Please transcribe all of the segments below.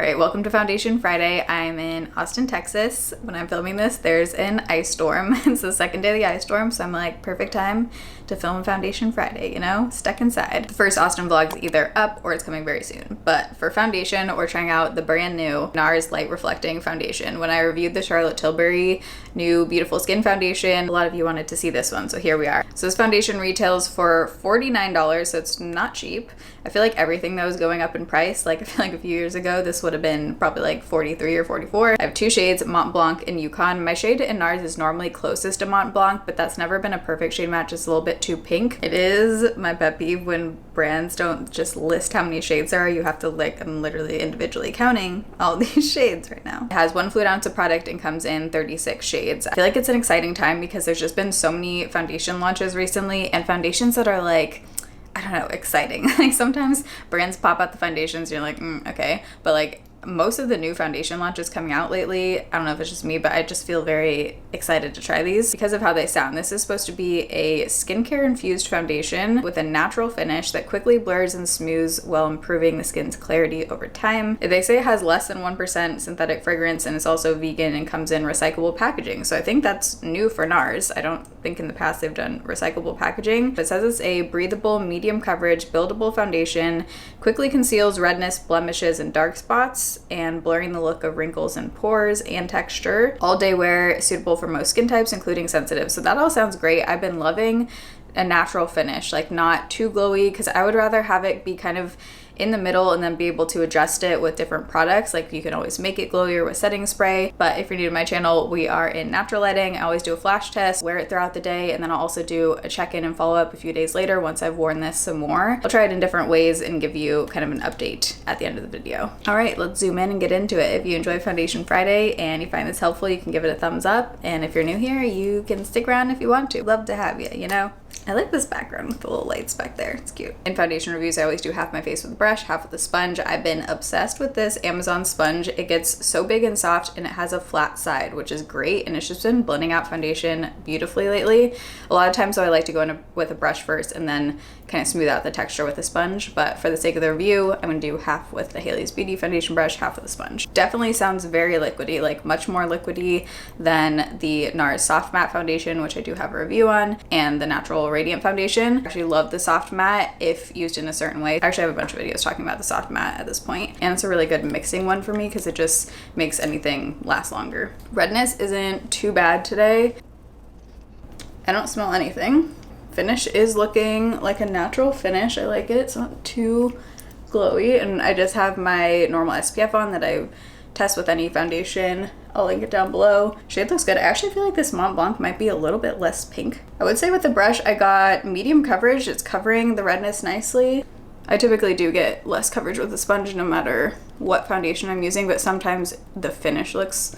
All right, welcome to Foundation Friday. I'm in Austin, Texas. When I'm filming this, there's an ice storm. It's the second day of the ice storm, so I'm like, perfect time to film Foundation Friday, you know? Stuck inside. The first Austin vlog's either up or it's coming very soon. But for foundation, we're trying out the brand new NARS Light Reflecting Foundation. When I reviewed the Charlotte Tilbury new Beautiful Skin Foundation, a lot of you wanted to see this one, so here we are. So this foundation retails for $49, so it's not cheap. I feel like everything though is going up in price. Like I feel like a few years ago, this would have been probably like 43 or 44. I have two shades, Mont Blanc and Yukon. My shade in NARS is normally closest to Mont Blanc, but that's never been a perfect shade match. It's a little bit too pink. It is my pet peeve when brands don't just list how many shades there are. You have to I'm literally individually counting all these shades right now. It has 1 fluid ounce of product and comes in 36 shades. I feel like it's an exciting time because there's just been so many foundation launches recently, and foundations that are like, I don't know, exciting. Like sometimes brands pop out the foundations and you're like, okay. But like most of the new foundation launches coming out lately, I don't know if it's just me, but I just feel very excited to try these because of how they sound. This is supposed to be a skincare infused foundation with a natural finish that quickly blurs and smooths while improving the skin's clarity over time. They say it has less than 1% synthetic fragrance and it's also vegan and comes in recyclable packaging. So I think that's new for NARS. I don't think in the past they've done recyclable packaging. It says it's a breathable, medium coverage, buildable foundation, quickly conceals redness, blemishes, and dark spots, and blurring the look of wrinkles and pores and texture. All day wear, suitable for most skin types, including sensitive. So that all sounds great. I've been loving a natural finish, like not too glowy, because I would rather have it be kind of in the middle and then be able to adjust it with different products. Like you can always make it glowier with setting spray. But if you're new to my channel, we are in natural lighting. I always do a flash test, wear it throughout the day, and then I'll also do a check-in and follow-up a few days later once I've worn this some more. I'll try it in different ways and give you kind of an update at the end of the video. All right, let's zoom in and get into it. If you enjoy Foundation Friday and you find this helpful, you can give it a thumbs up. And if you're new here, you can stick around if you want to. Love to have you, you know? I like this background with the little lights back there. It's cute. In foundation reviews, I always do half my face with a brush, half with a sponge. I've been obsessed with this Amazon sponge. It gets so big and soft and it has a flat side, which is great. And it's just been blending out foundation beautifully lately. A lot of times though, I like to go in with a brush first and then kind of smooth out the texture with a sponge. But for the sake of the review, I'm gonna do half with the Haley's Beauty foundation brush, half with a sponge. Definitely sounds very liquidy, like much more liquidy than the NARS Soft Matte Foundation, which I do have a review on, and the Natural Radiant Foundation. I actually love the Soft Matte if used in a certain way. I actually have a bunch of videos talking about the Soft Matte at this point, and it's a really good mixing one for me because it just makes anything last longer. Redness isn't too bad today. I don't smell anything. Finish is looking like a natural finish. I like it. It's not too glowy, and I just have my normal SPF on that I test with any foundation. I'll link it down below. Shade looks good. I actually feel like this Mont Blanc might be a little bit less pink. I would say with the brush, I got medium coverage. It's covering the redness nicely. I typically do get less coverage with the sponge no matter what foundation I'm using, but sometimes the finish looks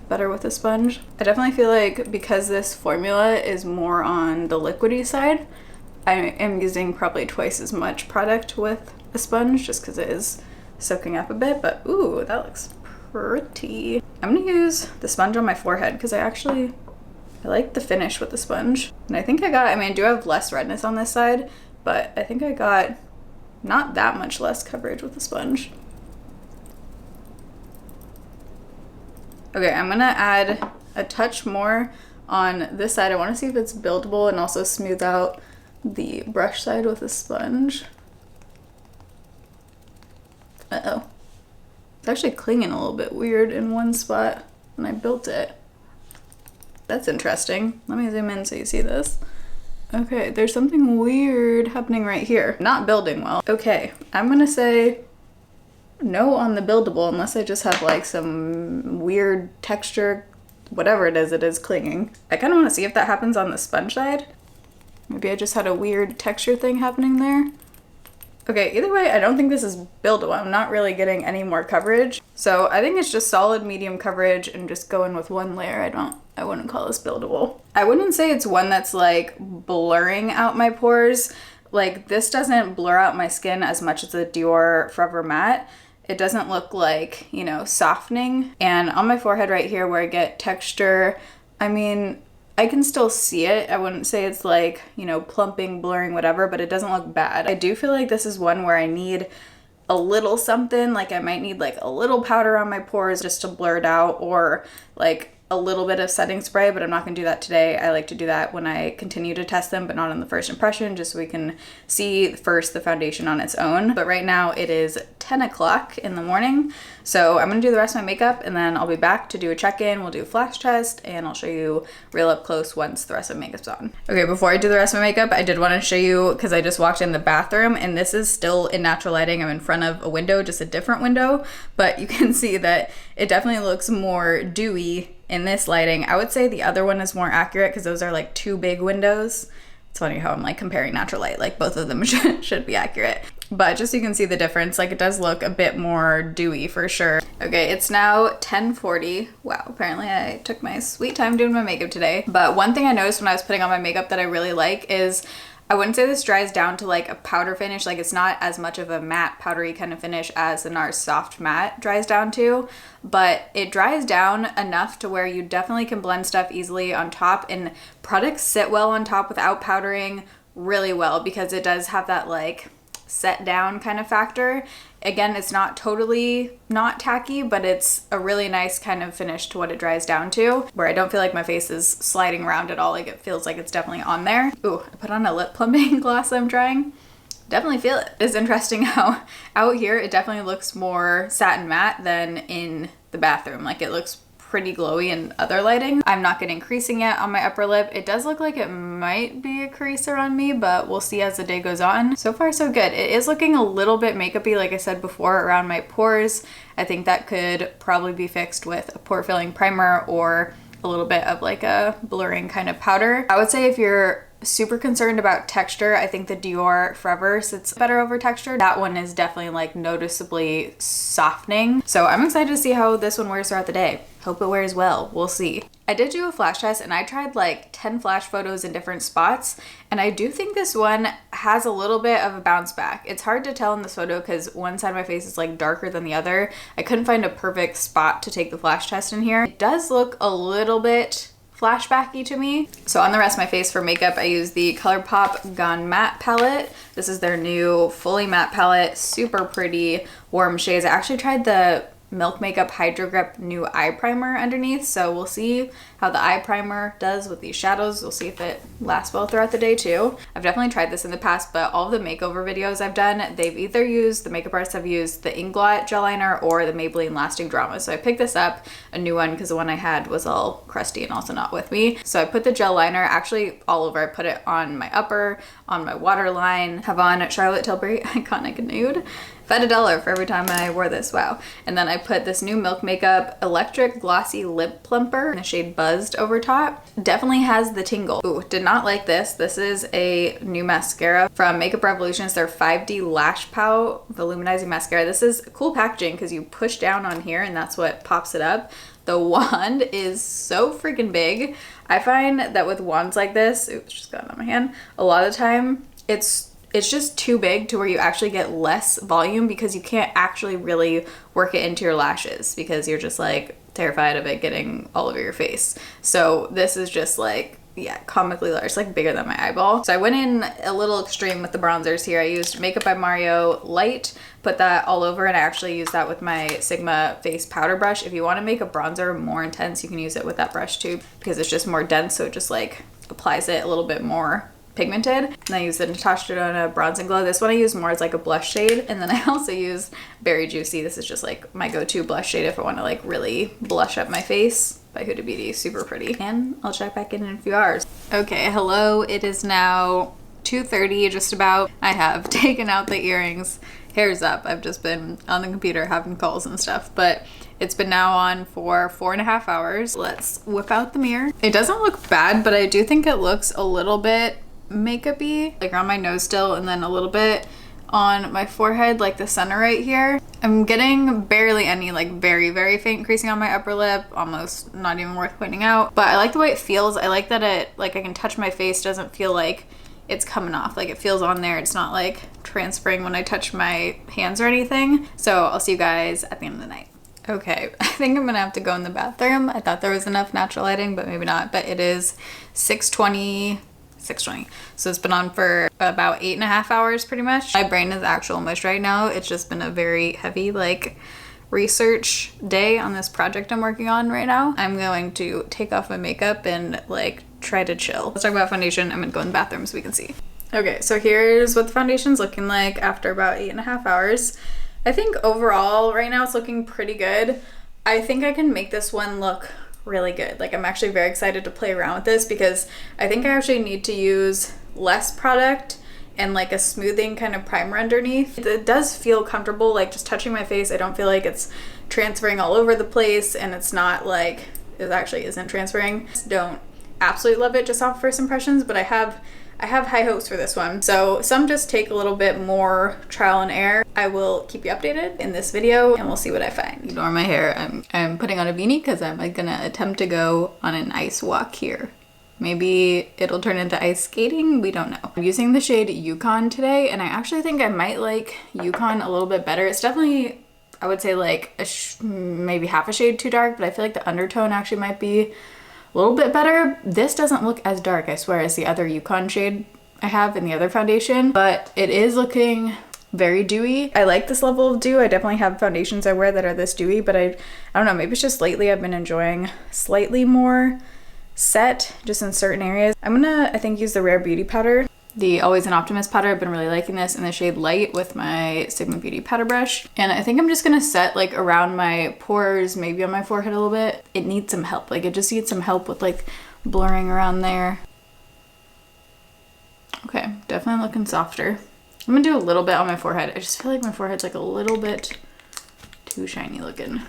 better with a sponge. I definitely feel like because this formula is more on the liquidy side, I am using probably twice as much product with a sponge just because it is soaking up a bit, but ooh, that looks pretty. I'm gonna use the sponge on my forehead because I like the finish with the sponge. And I think I do have less redness on this side, but I think I got not that much less coverage with the sponge. Okay, I'm gonna add a touch more on this side. I wanna see if it's buildable and also smooth out the brush side with a sponge. Uh-oh. It's actually clinging a little bit weird in one spot when I built it. That's interesting. Let me zoom in so you see this. Okay, there's something weird happening right here. Not building well. Okay, I'm gonna say no on the buildable unless I just have like some weird texture, whatever it is clinging. I kind of want to see if that happens on the sponge side. Maybe I just had a weird texture thing happening there. Okay, either way, I don't think this is buildable. I'm not really getting any more coverage. So I think it's just solid medium coverage and just going with one layer. I wouldn't call this buildable. I wouldn't say it's one that's like blurring out my pores. Like this doesn't blur out my skin as much as the Dior Forever Matte. It doesn't look like, you know, softening. And on my forehead right here where I get texture, I mean, I can still see it. I wouldn't say it's like, you know, plumping, blurring, whatever, but it doesn't look bad. I do feel like this is one where I need a little something, like I might need like a little powder on my pores just to blur it out, or like a little bit of setting spray, but I'm not gonna do that today. I like to do that when I continue to test them, but not on the first impression, just so we can see first the foundation on its own. But right now it is 10 o'clock in the morning, so I'm gonna do the rest of my makeup and then I'll be back to do a check-in. We'll do a flash test and I'll show you real up close once the rest of my makeup's on. Okay, before I do the rest of my makeup, I did want to show you, because I just walked in the bathroom and this is still in natural lighting. I'm in front of a window, just a different window, but you can see that it definitely looks more dewy in this lighting. I would say the other one is more accurate because those are like two big windows. It's funny how I'm like comparing natural light, like both of them should be accurate. But just so you can see the difference, like it does look a bit more dewy for sure. Okay, it's now 10:40. Wow, apparently I took my sweet time doing my makeup today. But one thing I noticed when I was putting on my makeup that I really like is, I wouldn't say this dries down to like a powder finish, like it's not as much of a matte powdery kind of finish as the NARS Soft Matte dries down to, but it dries down enough to where you definitely can blend stuff easily on top, and products sit well on top without powdering really well because it does have that like set down kind of factor. Again, it's not totally not tacky, but it's a really nice kind of finish to what it dries down to, where I don't feel like my face is sliding around at all. Like it feels like it's definitely on there. Ooh, I put on a lip plumping gloss I'm trying. Definitely feel it. It's interesting how out here it definitely looks more satin matte than in the bathroom. Like it looks pretty glowy in other lighting. I'm not getting creasing yet on my upper lip. It does look like it might be a creaser on me, but we'll see as the day goes on. So far so good. It is looking a little bit makeup-y, like I said before, around my pores. I think that could probably be fixed with a pore filling primer or a little bit of like a blurring kind of powder. I would say if you're super concerned about texture, I think the Dior Forever sits better over texture. That one is definitely like noticeably softening. So I'm excited to see how this one wears throughout the day. Hope it wears well. We'll see. I did do a flash test and I tried like 10 flash photos in different spots, and I do think this one has a little bit of a bounce back. It's hard to tell in this photo because one side of my face is like darker than the other. I couldn't find a perfect spot to take the flash test in here. It does look a little bit flashbacky to me. So on the rest of my face for makeup, I use the ColourPop Gone Matte palette. This is their new fully matte palette, super pretty warm shades. I actually tried the Milk Makeup Hydro Grip new eye primer underneath, so we'll see how the eye primer does with these shadows. We'll see if it lasts well throughout the day too. I've definitely tried this in the past, but all of the makeover videos I've done, they've either used, the makeup artists have used the Inglot gel liner or the Maybelline Lasting Drama. So I picked this up, a new one, because the one I had was all crusty and also not with me. So I put the gel liner actually all over. I put it on my upper, on my waterline, have on Charlotte Tilbury Iconic Nude. If I had $1 for every time I wore this, wow. And then I put this new Milk Makeup Electric Glossy Lip Plumper in the shade Buzzed over top. Definitely has the tingle. Ooh, did not like this. This is a new mascara from Makeup Revolution. It's their 5D Lash Pout Volumizing Mascara. This is cool packaging because you push down on here and that's what pops it up. The wand is so freaking big. I find that with wands like this, oops, just got it on my hand, a lot of the time it's just too big to where you actually get less volume because you can't actually really work it into your lashes because you're just like terrified of it getting all over your face. So this is just like, yeah, comically large, like bigger than my eyeball. So I went in a little extreme with the bronzers here. I used Makeup by Mario Light, put that all over, and I actually used that with my Sigma face powder brush. If you want to make a bronzer more intense, you can use it with that brush too because it's just more dense, so it just like applies it a little bit more pigmented. And I use the Natasha Denona Bronze and Glow. This one I use more as like a blush shade. And then I also use Berry Juicy. This is just like my go-to blush shade if I want to like really blush up my face by Huda Beauty. Super pretty. And I'll check back in a few hours. Okay, hello. It is now 2:30 just about. I have taken out the earrings. Hair's up. I've just been on the computer having calls and stuff, but it's been now on for 4.5 hours. Let's whip out the mirror. It doesn't look bad, but I do think it looks a little bit makeup-y, like around my nose still, and then a little bit on my forehead, like the center right here. I'm getting barely any like very, very faint creasing on my upper lip, almost not even worth pointing out. But I like the way it feels. I like that it, like I can touch my face, doesn't feel like it's coming off. Like it feels on there. It's not like transferring when I touch my hands or anything. So I'll see you guys at the end of the night. Okay, I think I'm gonna have to go in the bathroom. I thought there was enough natural lighting, but maybe not. But it is 6:20 6:20. So it's been on for about 8.5 hours pretty much. My brain is actual mush right now. It's just been a very heavy like research day on this project I'm working on right now. I'm going to take off my makeup and like try to chill. Let's talk about foundation. I'm gonna go in the bathroom so we can see. Okay, so here's what the foundation's looking like after about 8.5 hours. I think overall right now it's looking pretty good. I think I can make this one look really good. Like I'm actually very excited to play around with this because I think I actually need to use less product and like a smoothing kind of primer underneath. It does feel comfortable, like just touching my face. I don't feel like it's transferring all over the place, and it's not like it actually isn't transferring. Don't absolutely love it just off first impressions, but I have high hopes for this one. So some just take a little bit more trial and error. I will keep you updated in this video and we'll see what I find. Ignore my hair. I'm putting on a beanie because I'm like gonna attempt to go on an ice walk here. Maybe it'll turn into ice skating, we don't know. I'm using the shade Yukon today, and I actually think I might like Yukon a little bit better. It's definitely, I would say like maybe half a shade too dark, but I feel like the undertone actually might be a little bit better. This doesn't look as dark, I swear, as the other Yukon shade I have in the other foundation, but it is looking very dewy. I like this level of dew. I definitely have foundations I wear that are this dewy, but I don't know, maybe it's just lately I've been enjoying slightly more set just in certain areas. I'm gonna, I think, use the Rare Beauty powder. The Always an Optimist powder. I've been really liking this in the shade Light with my Sigma Beauty powder brush. And I think I'm just gonna set like around my pores, maybe on my forehead a little bit. It needs some help. Like it just needs some help with like blurring around there. Okay, definitely looking softer. I'm gonna do a little bit on my forehead. I just feel like my forehead's like a little bit too shiny looking.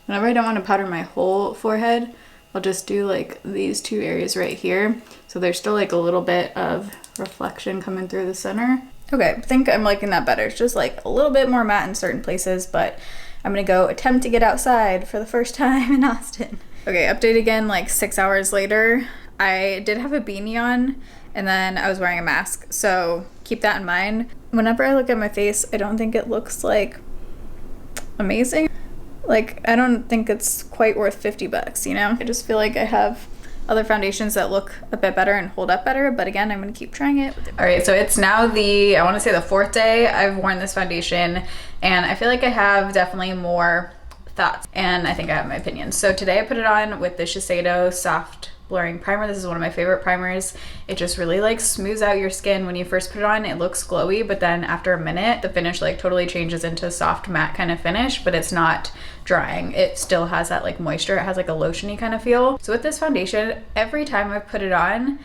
Whenever I don't want to powder my whole forehead, I'll just do like these two areas right here. So there's still like a little bit of reflection coming through the center. Okay, I think I'm liking that better. It's just like a little bit more matte in certain places, but I'm gonna go attempt to get outside for the first time in Austin. Okay, update again like 6 hours later. I did have a beanie on and then I was wearing a mask. So keep that in mind. Whenever I look at my face, I don't think it looks like amazing. Like, I don't think it's quite worth 50 bucks, you know? I just feel like I have other foundations that look a bit better and hold up better, but again, I'm gonna keep trying it. All right, so it's now I wanna say the 4th day I've worn this foundation, and I feel like I have definitely more thoughts, and I think I have my opinions. So today I put it on with the Shiseido Soft Blurring Primer. This is one of my favorite primers. It just really like smooths out your skin. When you first put it on, it looks glowy, but then after a minute, the finish like totally changes into a soft matte kind of finish, but it's not drying. It still has that like moisture. It has like a lotiony kind of feel. So with this foundation, every time I put it on,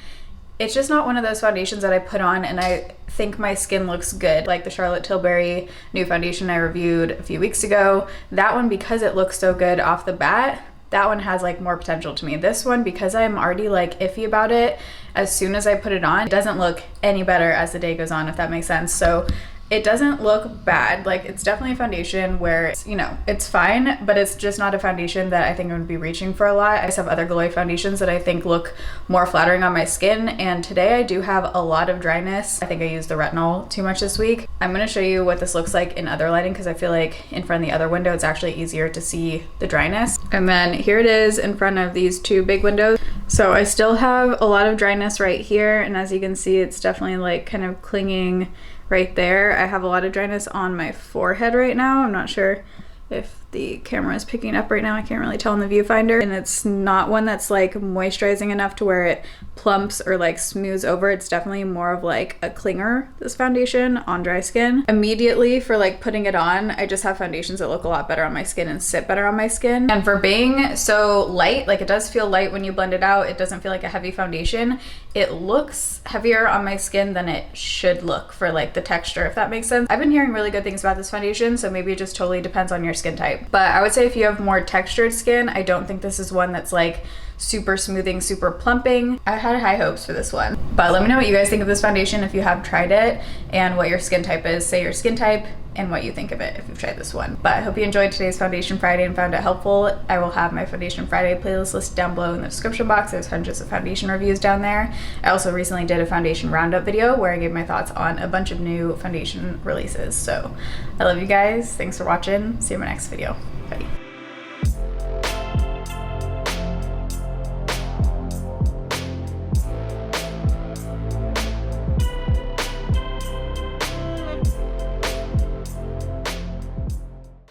it's just not one of those foundations that I put on and I think my skin looks good. Like the Charlotte Tilbury new foundation I reviewed a few weeks ago. That one, because it looks so good off the bat, that one has like more potential to me. This one, because I'm already like iffy about it, as soon as I put it on, it doesn't look any better as the day goes on, if that makes sense. So it doesn't look bad. Like it's definitely a foundation where it's, you know, it's fine, but it's just not a foundation that I think I'm gonna be reaching for a lot. I just have other glowy foundations that I think look more flattering on my skin. And today I do have a lot of dryness. I think I used the retinol too much this week. I'm gonna show you what this looks like in other lighting because I feel like in front of the other window, it's actually easier to see the dryness. And then here it is in front of these two big windows. So I still have a lot of dryness right here. And as you can see, it's definitely like kind of clinging right there. I have a lot of dryness on my forehead right now. I'm not sure if the camera is picking up right now. I can't really tell in the viewfinder. And it's not one that's like moisturizing enough to where it plumps or like smooths over. It's definitely more of like a clinger, this foundation, on dry skin. Immediately for like putting it on, I just have foundations that look a lot better on my skin and sit better on my skin. And for being so light, like it does feel light when you blend it out. It doesn't feel like a heavy foundation. It looks heavier on my skin than it should look for like the texture, if that makes sense. I've been hearing really good things about this foundation, so maybe it just totally depends on your skin type. But I would say if you have more textured skin, I don't think this is one that's like super smoothing, super plumping. I had high hopes for this one. But let me know what you guys think of this foundation if you have tried it and what your skin type is. Say your skin type and what you think of it if you've tried this one. But I hope you enjoyed today's Foundation Friday and found it helpful. I will have my Foundation Friday playlist listed down below in the description box. There's hundreds of foundation reviews down there. I also recently did a foundation roundup video where I gave my thoughts on a bunch of new foundation releases. So I love you guys. Thanks for watching. See you in my next video. Bye.